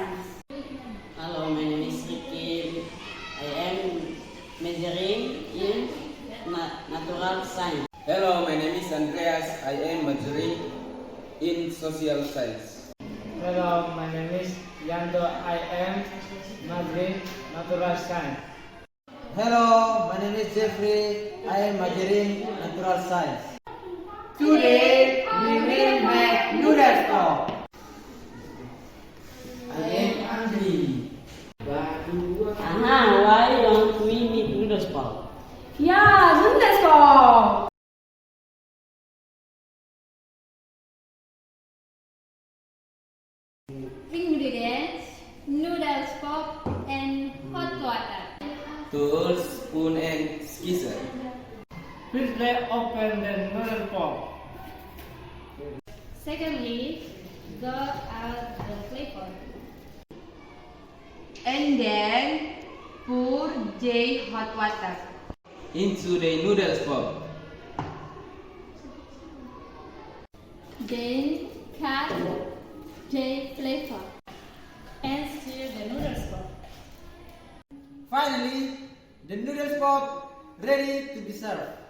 science. Hello, my name is Ricky. I am majoring in natural science. Hello, my name is Andreas. I am majoring in social science. Hello, my name is Yando. I am majoring natural science. Hello, my name is Jeffrey. I am majoring natural science. Today we will make noodles pop. I am hungry. Why don't we make noodles pop? Yeah, noodles pop. Ingredients: noodles pop and hot water. Tools, spoon, and skeezer. Please let's open the noodle pop. Secondly, add the flavor. And then pour the hot water. Into the noodles pop. Then cut the flavor and stir the noodles pop. Finally, the noodles pop ready to be served.